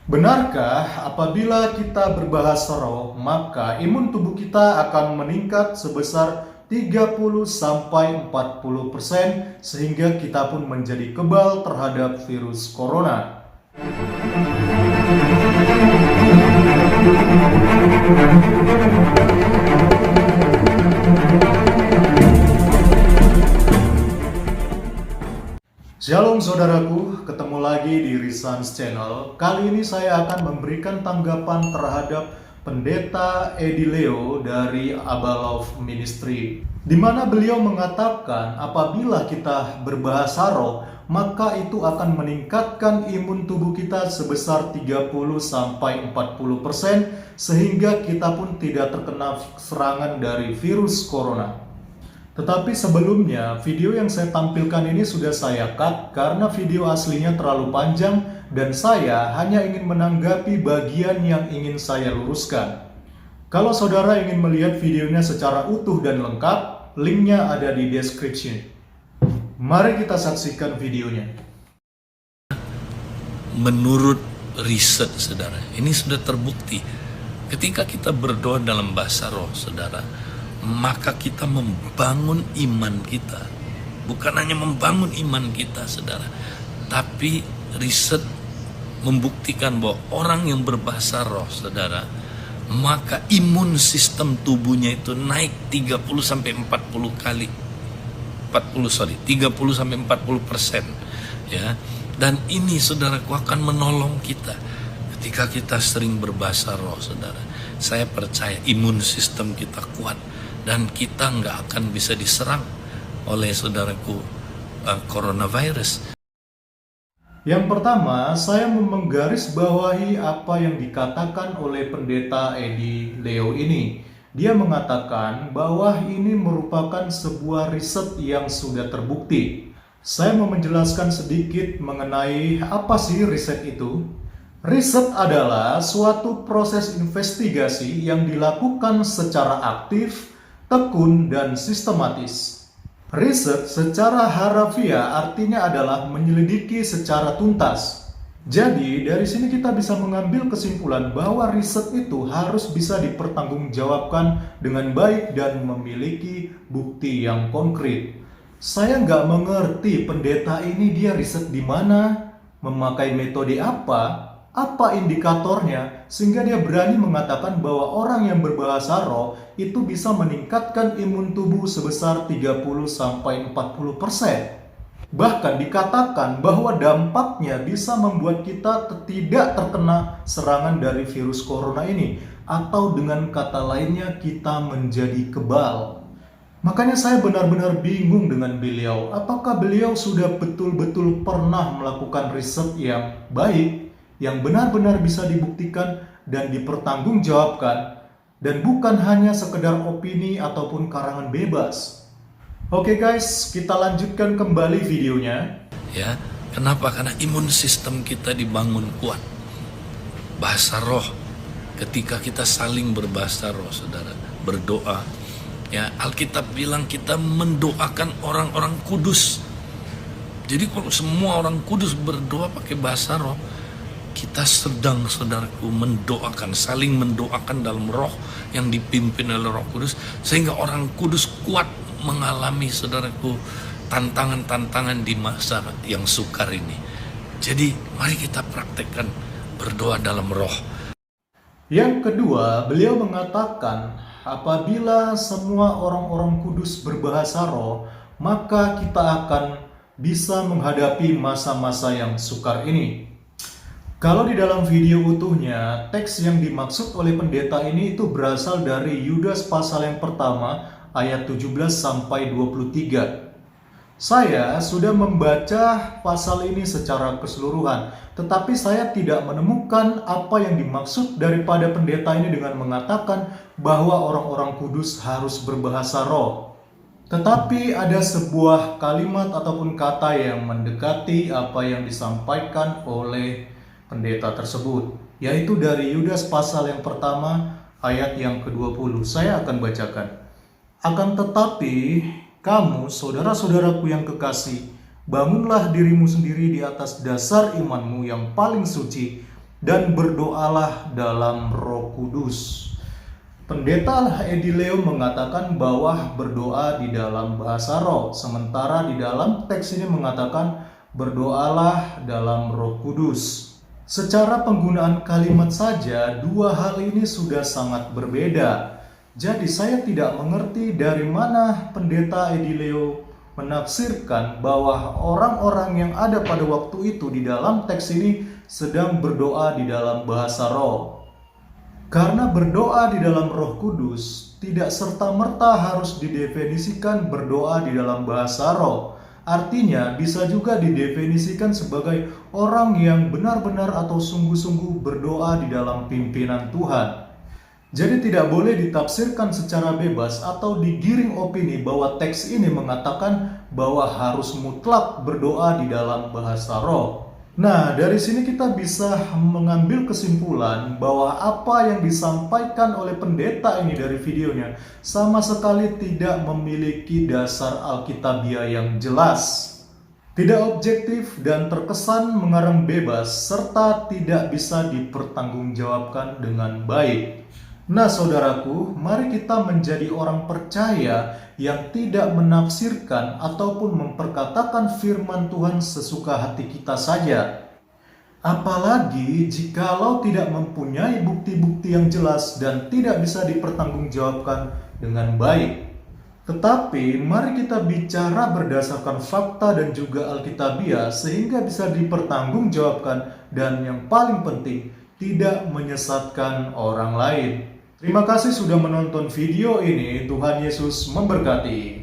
Benarkah apabila kita berbahasa roh, maka imun tubuh kita akan meningkat sebesar 30-40% sehingga kita pun menjadi kebal terhadap virus corona? Shalom saudaraku, ketemu lagi di Risans Channel. Kali ini saya akan memberikan tanggapan terhadap Pendeta Edi Leo dari Abalov Ministry, di mana beliau mengatakan apabila kita berbahasa roh, maka itu akan meningkatkan imun tubuh kita sebesar 30-40% sehingga kita pun tidak terkena serangan dari virus corona. Tetapi sebelumnya, video yang saya tampilkan ini sudah saya cut karena video aslinya terlalu panjang dan saya hanya ingin menanggapi bagian yang ingin saya luruskan. Kalau saudara ingin melihat videonya secara utuh dan lengkap, linknya ada di description. Mari kita saksikan videonya. Menurut riset, saudara, ini sudah terbukti. Ketika kita berdoa dalam bahasa roh, saudara, maka kita membangun iman kita. Bukan hanya membangun iman kita, saudara, tapi riset membuktikan bahwa orang yang berbahasa roh, saudara, maka imun sistem tubuhnya itu naik 30-40 kali. 30-40%, ya. Dan ini, saudaraku, akan menolong kita ketika kita sering berbahasa roh, saudara. Saya percaya imun sistem kita kuat dan kita nggak akan bisa diserang oleh saudaraku coronavirus. Yang pertama, saya mau menggarisbawahi apa yang dikatakan oleh Pendeta Edi Leo ini. Dia mengatakan bahwa ini merupakan sebuah riset yang sudah terbukti. Saya mau menjelaskan sedikit mengenai apa sih riset itu. Riset adalah suatu proses investigasi yang dilakukan secara aktif, tekun, dan sistematis. Riset secara harafiah artinya adalah menyelidiki secara tuntas. Jadi, dari sini kita bisa mengambil kesimpulan bahwa riset itu harus bisa dipertanggungjawabkan dengan baik dan memiliki bukti yang konkret. Saya nggak mengerti pendeta ini dia riset di mana, memakai metode apa indikatornya, sehingga dia berani mengatakan bahwa orang yang berbahasa roh itu bisa meningkatkan imun tubuh sebesar 30-40%. Bahkan dikatakan bahwa dampaknya bisa membuat kita tidak terkena serangan dari virus corona ini, atau dengan kata lainnya kita menjadi kebal. Makanya saya benar-benar bingung dengan beliau. Apakah beliau sudah betul-betul pernah melakukan riset yang baik, yang benar-benar bisa dibuktikan dan dipertanggungjawabkan, dan bukan hanya sekedar opini ataupun karangan bebas. Oke guys, kita lanjutkan kembali videonya. Ya, kenapa? Karena imun sistem kita dibangun kuat. Bahasa roh, ketika kita saling berbahasa roh, saudara, berdoa, ya, Alkitab bilang kita mendoakan orang-orang kudus. Jadi kalau semua orang kudus berdoa pakai bahasa roh, kita sedang, saudaraku, mendoakan, saling mendoakan dalam roh yang dipimpin oleh Roh Kudus, sehingga orang kudus kuat mengalami, saudaraku, tantangan-tantangan di masa yang sukar ini. Jadi mari kita praktekkan berdoa dalam roh. Yang kedua, beliau mengatakan apabila semua orang-orang kudus berbahasa roh, maka kita akan bisa menghadapi masa-masa yang sukar ini. Kalau di dalam video utuhnya, teks yang dimaksud oleh pendeta ini itu berasal dari Yudas pasal yang pertama, ayat 17-23. Saya sudah membaca pasal ini secara keseluruhan, tetapi saya tidak menemukan apa yang dimaksud daripada pendeta ini dengan mengatakan bahwa orang-orang kudus harus berbahasa roh. Tetapi ada sebuah kalimat ataupun kata yang mendekati apa yang disampaikan oleh pendeta tersebut, yaitu dari Yudas pasal yang pertama ayat yang ke-20. Saya akan bacakan. Akan tetapi kamu, saudara-saudaraku yang kekasih, bangunlah dirimu sendiri di atas dasar imanmu yang paling suci, dan berdoalah dalam Roh Kudus. Pendeta Edi Leo mengatakan bahwa berdoa di dalam bahasa roh, sementara di dalam teks ini mengatakan berdoalah dalam Roh Kudus. Secara penggunaan kalimat saja, dua hal ini sudah sangat berbeda. Jadi saya tidak mengerti dari mana pendeta Edi Leo menafsirkan bahwa orang-orang yang ada pada waktu itu di dalam teks ini sedang berdoa di dalam bahasa roh. Karena berdoa di dalam Roh Kudus tidak serta-merta harus didefinisikan berdoa di dalam bahasa roh. Artinya bisa juga didefinisikan sebagai orang yang benar-benar atau sungguh-sungguh berdoa di dalam pimpinan Tuhan. Jadi tidak boleh ditafsirkan secara bebas atau digiring opini bahwa teks ini mengatakan bahwa harus mutlak berdoa di dalam bahasa roh. Nah, dari sini kita bisa mengambil kesimpulan bahwa apa yang disampaikan oleh pendeta ini dari videonya sama sekali tidak memiliki dasar Alkitabiah yang jelas. Tidak objektif dan terkesan mengarang bebas serta tidak bisa dipertanggungjawabkan dengan baik. Nah, saudaraku, mari kita menjadi orang percaya yang tidak menafsirkan ataupun memperkatakan firman Tuhan sesuka hati kita saja. Apalagi jikalau tidak mempunyai bukti-bukti yang jelas dan tidak bisa dipertanggungjawabkan dengan baik. Tetapi mari kita bicara berdasarkan fakta dan juga Alkitabiah sehingga bisa dipertanggungjawabkan dan yang paling penting tidak menyesatkan orang lain. Terima kasih sudah menonton video ini. Tuhan Yesus memberkati.